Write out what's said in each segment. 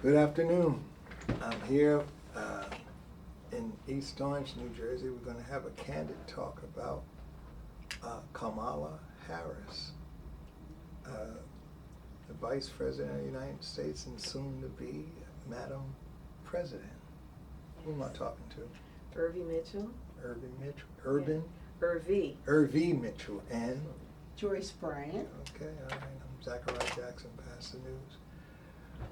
Good afternoon. I'm here in East Orange, New Jersey. We're going to have a candid talk about Kamala Harris, the Vice President of the United States and soon to be Madam President. Who am I talking to? Irvie Mitchell. Irvie Mitchell. Urban? Yeah. Irvie. Irvie Mitchell. And? Joyce Bryant. Okay, all right. I'm Zechariah Jackson, Pass the News.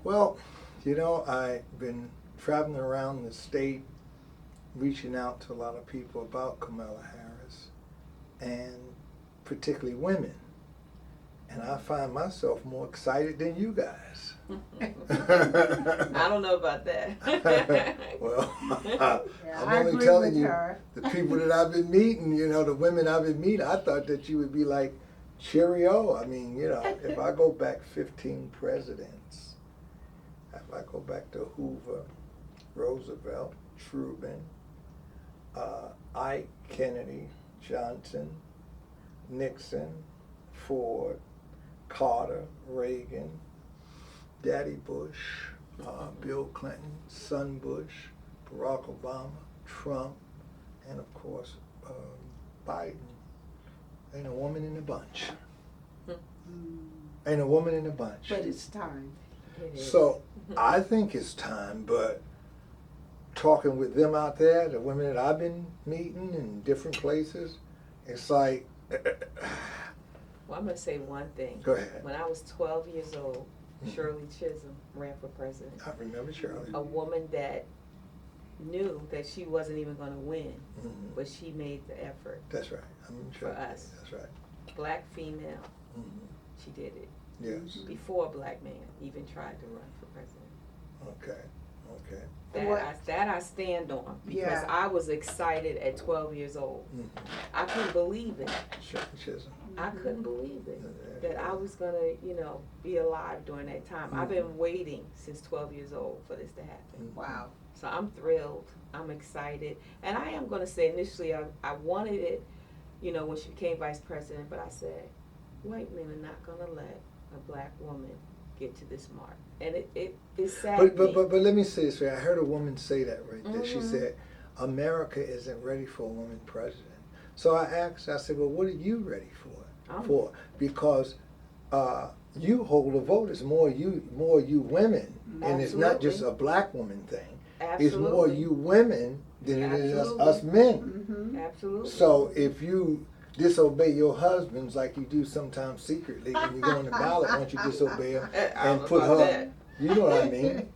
Well, you know, I've been traveling around the state, reaching out to a lot of people about Kamala Harris, and particularly women. And I find myself more excited than you guys. I don't know about that. Well, Yeah, I'm I only agree telling with you, her. the people that I've been meeting, you know, the women I've been meeting, I thought that you would be like, cheerio. I mean, you know, if I go back 15 presidents, if I go back to Hoover, Roosevelt, Truman, Ike, Kennedy, Johnson, Nixon, Ford, Carter, Reagan, Daddy Bush, Bill Clinton, son Bush, Barack Obama, Trump, and of course Biden. Ain't a woman in the bunch. Ain't a woman in the bunch. But it's time. So I think it's time, but talking with them out there, the women that I've been meeting in different places, it's like. Well, I'm going to say one thing. Go ahead. When I was 12 years old, Shirley Chisholm ran for president. I remember Shirley. A woman that knew that she wasn't even going to win, but she made the effort. That's right. For us. That's right. Black female, she did it. Yes. Before a black man even tried to run for president. Okay. Okay. That I stand on because Yeah. I was excited at 12 years old. I couldn't believe it. Shirley Chisholm. I couldn't believe it, that I was gonna, be alive during that time. I've been waiting since 12 years old for this to happen. Wow. So I'm thrilled, I'm excited, and I am gonna say initially I wanted it, when she became vice president, but I said, white men are not gonna let a black woman get to this mark. And it saddened me. But let me say this, right? I heard a woman say that right there. She said, America isn't ready for a woman president. So I asked, I said, well, what are you ready for? Because you hold a vote. It's more you women, and it's not just a black woman thing. Absolutely. It's more you women than it is us men. Absolutely. So if you disobey your husbands like you do sometimes secretly when you go on the ballot, once you disobey them and put her, you know what I mean,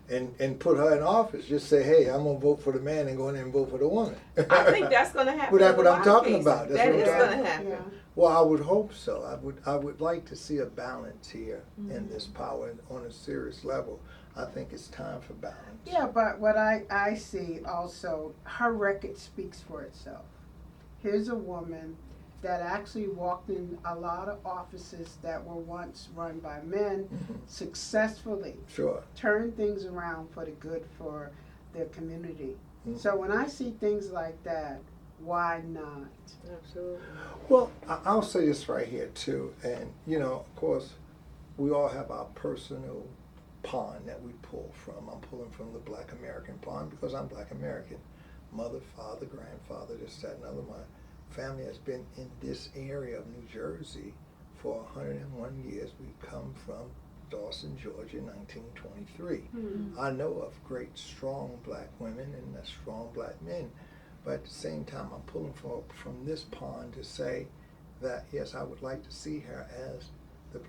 and put her in office, just say, hey, I'm gonna vote for the man and go in there and vote for the woman. I think that's gonna happen. Well, that's what I'm talking about. That is gonna happen. Yeah. Well, I would hope so. I would like to see a balance here in this power on a serious level. I think it's time for balance. Yeah, but what I see also, her record speaks for itself. Here's a woman that actually walked in a lot of offices that were once run by men successfully. Sure. Turned things around for the good for their community. So when I see things like that, why not? Absolutely. Well, I'll say this right here too, and of course, we all have our personal pond that we pull from. I'm pulling from the Black American pond because I'm Black American. Mother, father, grandfather, this, that, and other. My family has been in this area of New Jersey for 101 years. We come from Dawson, Georgia, 1923. I know of great, strong black women and strong black men. But at the same time, I'm pulling from this pond to say that, yes, I would like to see her as the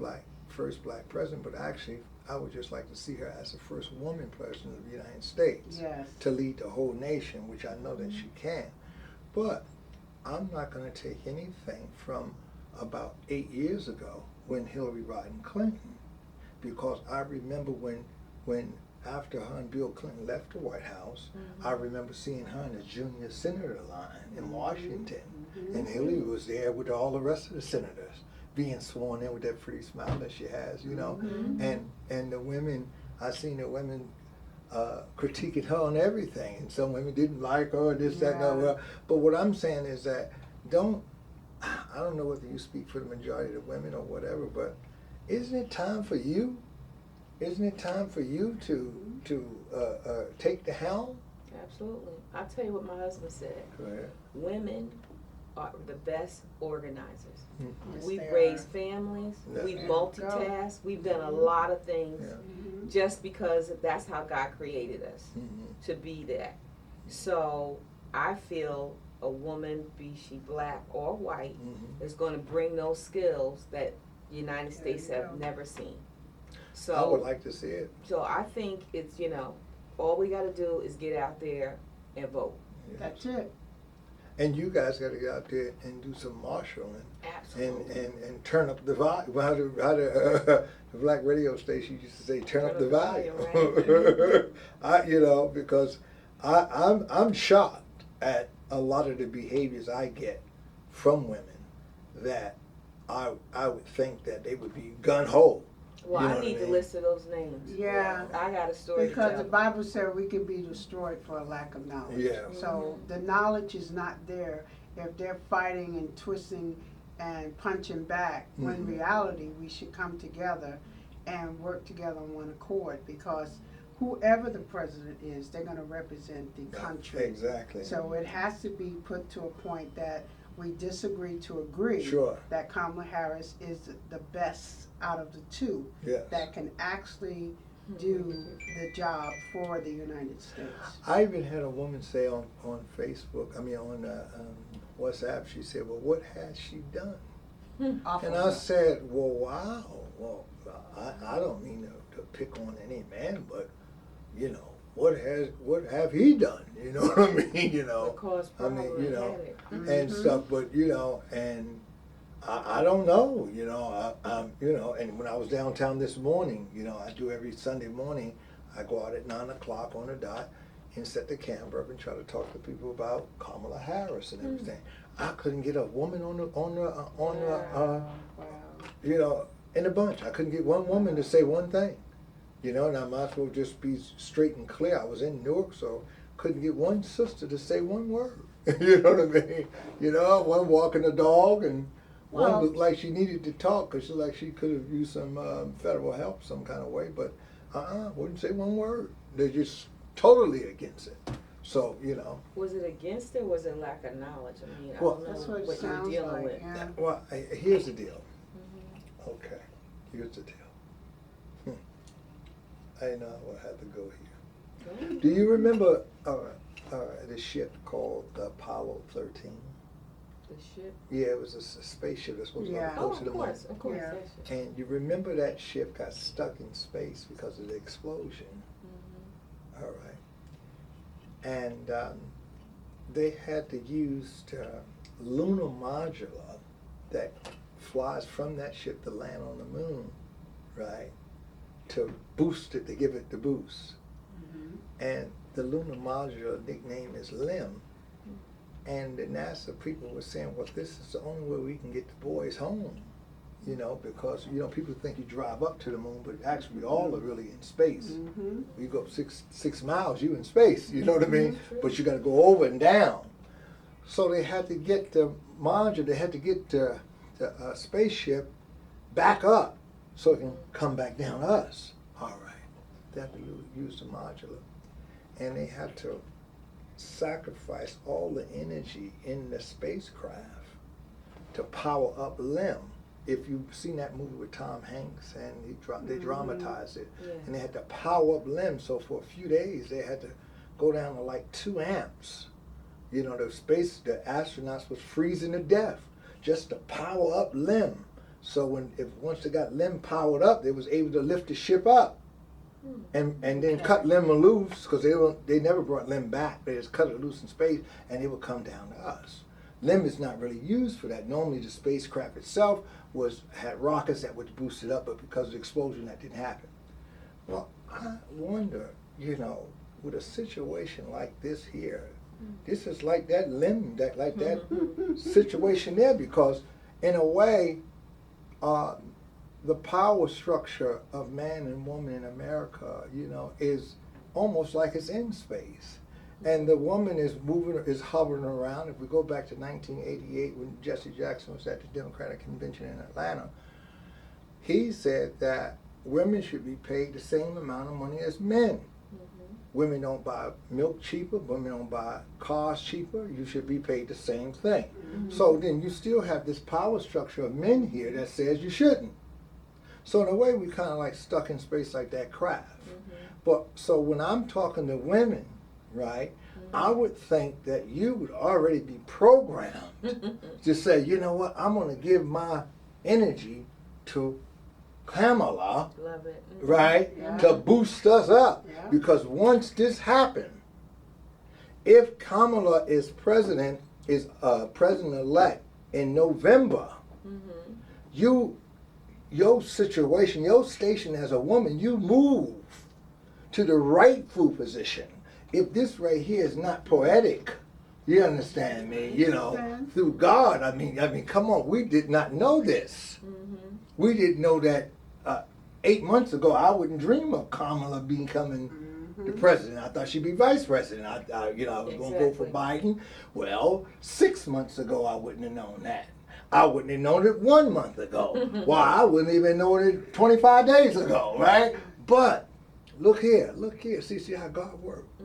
first black president, but actually, I would just like to see her as the first woman president of the United States. Yes. To lead the whole nation, which I know that she can. But I'm not going to take anything from about 8 years ago when Hillary Rodham Clinton, because I remember when after her and Bill Clinton left the White House, I remember seeing her in the junior senator line in Washington, and Hillary was there with all the rest of the senators, being sworn in with that pretty smile that she has, and the women, I seen the women critiquing her on everything, and some women didn't like her, this, that, and other. But what I'm saying is that I don't know whether you speak for the majority of the women or whatever, but isn't it time for you isn't it time for you to take the helm? Absolutely. I'll tell you what my husband said. Go ahead. Women are the best organizers. Yes, We've they raised are. families, Yeah. we've Go. multitasked, we've done a lot of things Yeah. Mhm. just because that's how God created us, Mhm. to be that. So I feel a woman, be she black or white, Mhm. is going to bring those skills that the United There States you have go. never seen. I would So, like to see it. so I think it's, all we got to do is get out there and vote. Yes. That's it. And you guys got to get out there and do some marshalling Absolutely. and turn up the volume. How the black radio station used to say, turn up the volume. Right? Because I'm shocked at a lot of the behaviors I get from women that I would think that they would be gun ho. Well, You know I what I need the mean? list of those names. Yeah. I got a story Because to the tell. Bible said we can be destroyed for a lack of knowledge. Yeah. So the knowledge is not there if they're fighting and twisting and punching back. When in Mhm. reality, we should come together and work together on one accord, because whoever the president is, they're going to represent the country. Exactly. So it has to be put to a point that we disagree to agree Sure. that Kamala Harris is the best out of the two Yes. that can actually do the job for the United States. I even had a woman say on Facebook, on WhatsApp, she said, well, what has she done? Awful And I enough. said, well, wow. Well, I don't mean to pick on any man, but, what have he done? You know what I mean? Because I mean, problem had it. and stuff, but, and I don't know, and when I was downtown this morning, I do every Sunday morning, I go out at 9 o'clock on the dot and set the camera up and try to talk to people about Kamala Harris and everything. I couldn't get a woman Wow. in a bunch. I couldn't get one woman to say one thing, and I might as well just be straight and clear. I was in Newark, so couldn't get one sister to say one word. You know what I mean? One walking a dog, and one Well- looked like she needed to talk because she looked like she could have used some federal help some kind of way, but wouldn't say one word. They're just totally against it. So, Was it against it or was it lack of knowledge? I mean, I Well- don't know That's what it what you're sounds dealing like, with. yeah. well, here's the deal. Mhm. Okay, here's the deal. I know I will have to go here. Go. Do you remember the ship called Apollo 13? The ship. Yeah, it was a spaceship that's supposed Yeah. to Oh, go to the of course, moon. of course. Yeah. That ship. And you remember that ship got stuck in space because of the explosion. Mhm. All right. And they had to use lunar modula that flies from that ship to land on the moon, right? To boost it, to give it the boost. Mhm. And the lunar module nickname is LIM. And the NASA people were saying, well, this is the only way we can get the boys home, because, people think you drive up to the moon, but actually all are really in space. Mhm. You go up six miles, you in space, you know what I mean? That's true. But you gotta go over and down. So they had to get the module, they had to get the spaceship back up so it can come back down to us. All right. They had to use the modular. And they had to sacrifice all the energy in the spacecraft to power up LIM. If you've seen that movie with Tom Hanks and they dramatized it, Yeah. and they had to power up LIM, so for a few days they had to go down to like 2 amps. The astronauts was freezing to death just to power up LIM. So once they got LIM powered up, they was able to lift the ship up. And then Okay. cut LIM loose, because they never brought LIM back. They just cut it loose in space, and it would come down to us. LIM is not really used for that. Normally, the spacecraft itself had rockets that would boost it up, but because of the explosion, that didn't happen. Well, I wonder, with a situation like this here, this is like that LIM, that situation there, because in a way, the power structure of man and woman in America, is almost like it's in space. And the woman is hovering around. If we go back to 1988 when Jesse Jackson was at the Democratic Convention in Atlanta, he said that women should be paid the same amount of money as men. Women don't buy milk cheaper, women don't buy cars cheaper, you should be paid the same thing. So then you still have this power structure of men here that says you shouldn't. So in a way we kind of like stuck in space like that craft. But so when I'm talking to women, right, I would think that you would already be programmed to say, you know what, I'm going to give my energy to Kamala, Love it. right, Yeah. to boost us up. Yeah. Because once this happened, if Kamala is president-elect in November, your situation, your station as a woman, you move to the rightful position. If this right here is not poetic, you understand me, you know, Understand. through God, I mean, come on, we did not know this. We didn't know that 8 months ago, I wouldn't dream of Kamala becoming the president. I thought she'd be vice president. I was going to vote for Biden. Well, 6 months ago, I wouldn't have known that. I wouldn't have known it 1 month ago. Well, I wouldn't even know it 25 days ago, right? But look here. See how God worked.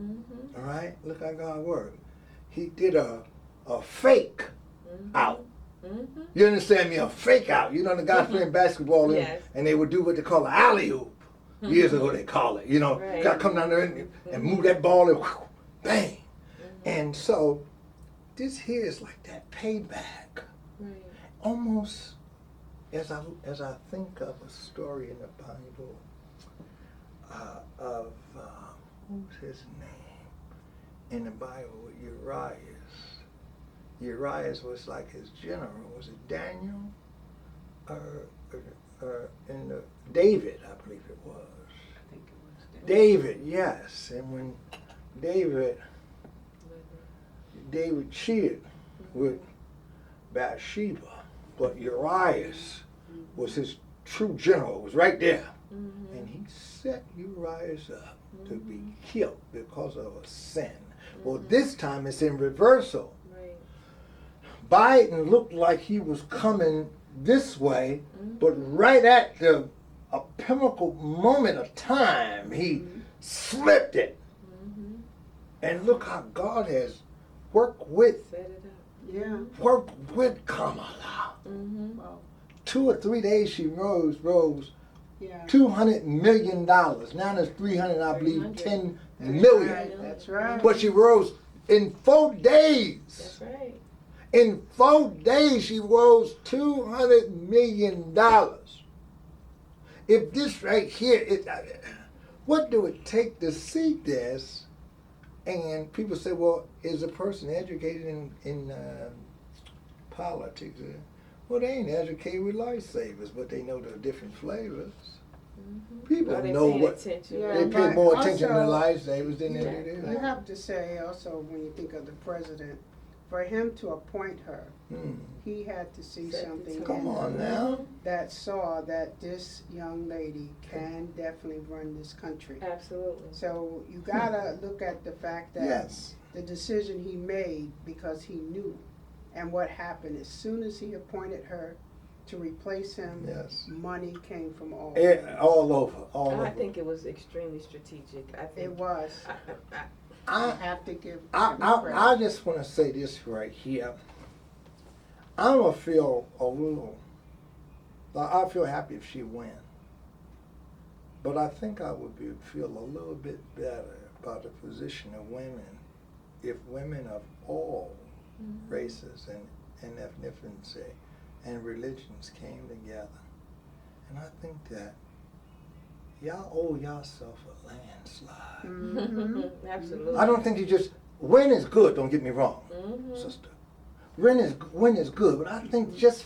All right? Look how God worked. He did a fake out. You understand me? A fake out. You know, the guys playing basketball and they would do what they call an alley-oop. Years ago they call it. You know, got to come down there and move that ball and whew, bang. And so this here is like that payback. Almost as I think of a story in the Bible of who's his name in the Bible with Uriah. Uriah was like his general. Was it Daniel? David, I believe it was. I think it was David, yes. And when David cheated with Bathsheba, but Uriah was his true general. It was right there. And he set Uriah up to be killed because of a sin. Well, this time it's in reversal. Biden looked like he was coming this way, but right at the pinnacle moment of time, he slipped it. And look how God has worked with Kamala. Wow. 2 or 3 days she rose Yeah. $200 million. Now there's 300, I believe, 10 million. That's right. But she rose in 4 days. That's right. In 4 days, she rose $200 million. If this right here, what do it take to see this? And people say, well, is a person educated in politics? Well, they ain't educated with lifesavers, but they know the different flavors. People know what attention. Yeah, they pay but more attention to also- lifesavers than they do You this. have to say also, when you think of the president, for him to appoint her, he had to see Set the something tone. Come in on her now. that saw that this young lady can definitely run this country. Absolutely. So you gotta look at the fact that Yes. the decision he made because he knew, and what happened as soon as he appointed her to replace him, Yes. money came from all. All over. I think it was extremely strategic. I think It was. I have to give him I credit. just want to say this right here. I'm gonna feel a little. I feel happy if she wins, but I think I would feel a little bit better about the position of women if women of all races and ethnicity and religions came together. And I think that y'all owe yourself a landslide. Absolutely. I don't think you just win is good. Don't get me wrong, sister. Win is good, but I think just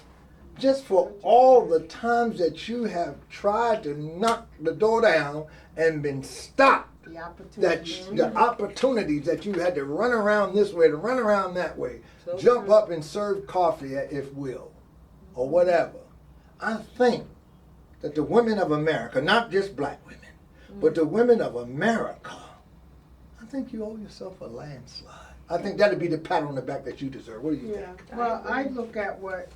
for all the times that you have tried to knock the door down and been stopped, The that opportunity. the opportunities that you had to run around this way, to run around that way, So jump true. up and serve coffee if will, or whatever. I think that the women of America, not just black women, but the women of America, I think you owe yourself a landslide. I think that'd be the pat on the back that you deserve. What do you Yeah, think? well, I look at what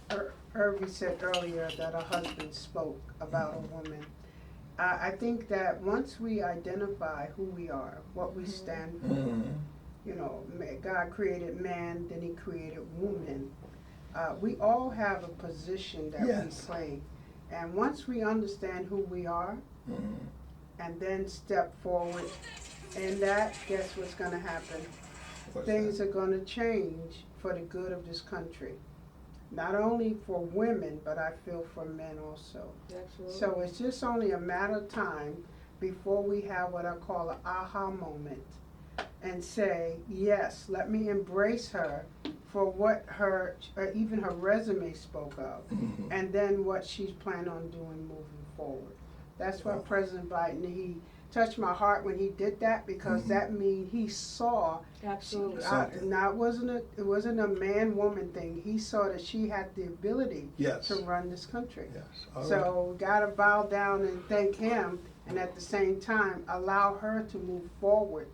Irving said earlier, that a husband spoke about a woman. I think that once we identify who we are, what we stand for, you know, God created man, then he created woman. We all have a position that Yes. we play. And once we understand who we are, and then step forward, and that, guess what's gonna happen? Things are gonna change for the good of this country. Not only for women, but I feel for men also. Absolutely. So it's just only a matter of time before we have what I call an aha moment and say, yes, let me embrace her for what her, even her resume spoke of, and then what she's planning on doing moving forward. That's why President Biden, he touched my heart when he did that, because that means he saw. Absolutely. Now it wasn't a man-woman thing. He saw that she had the ability Yes. to run this country. Yes. All right. So gotta bow down and thank him, and at the same time allow her to move forward,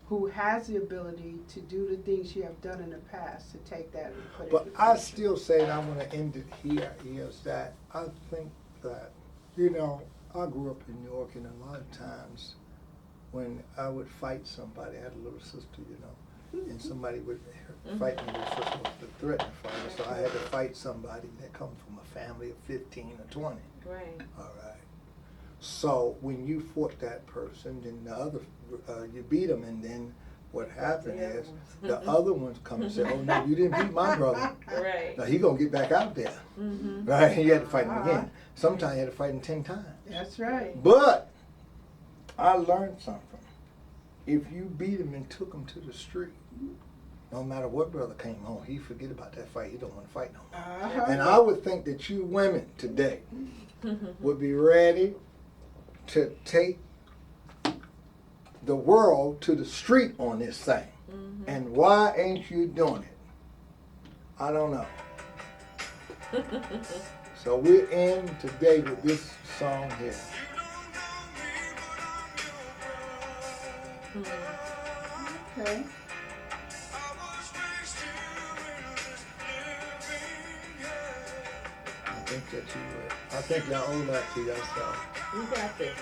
who has the ability to do the things she have done in the past, to take that and put it But in the I future. still say, and I want to end it here, is that I think that, you know, I grew up in New York, and a lot of times when I would fight somebody, I had a little sister, you know, and somebody would fight me, little sister was the threatened fighter, so I had to fight somebody that comes from a family of 15 or 20. Right. All right. So when you fought that person, then the other, you beat them, and then what happened the other is ones. the other ones come and say, "Oh no, you didn't beat my brother. Right. Now he gonna get back out there." Right? He had to fight him again. Sometimes he had to fight him 10 times. That's right. But I learned something. If you beat him and took him to the street, no matter what brother came home, he forget about that fight. He don't want to fight no more. And I would think that you women today would be ready to take the world to the street on this thing. And why ain't you doing it? I don't know. So we're in today with this song here. Okay. I think y'all owe that to yourself. We got this.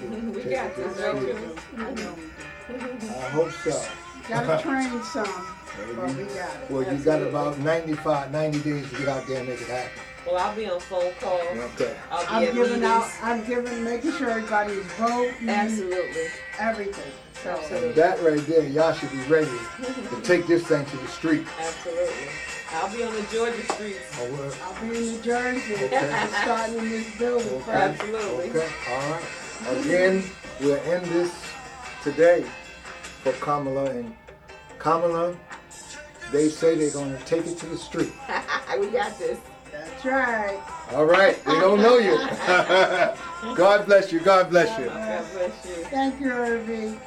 We We got this. I Right, know we do. I hope so. Gotta train some, but we got it. Well, you got about 90 days to get out there and make it happen. Well, I'll be on phone calls. Okay. I'll be at meetings. Making sure everybody's voting. Absolutely. Everything. So, And that right there, y'all should be ready to take this thing to the street. Absolutely. I'll be on the Georgia streets. Oh, well, I'll be in New Jersey. Okay. Starting in this building okay. first. Absolutely. Okay, all right. Again, we'll end this today for Kamala. And Kamala, they say they're going to take it to the street. We got this. That's right. All right, they don't know you. God bless you. God bless you. God bless you. Thank you, Irving.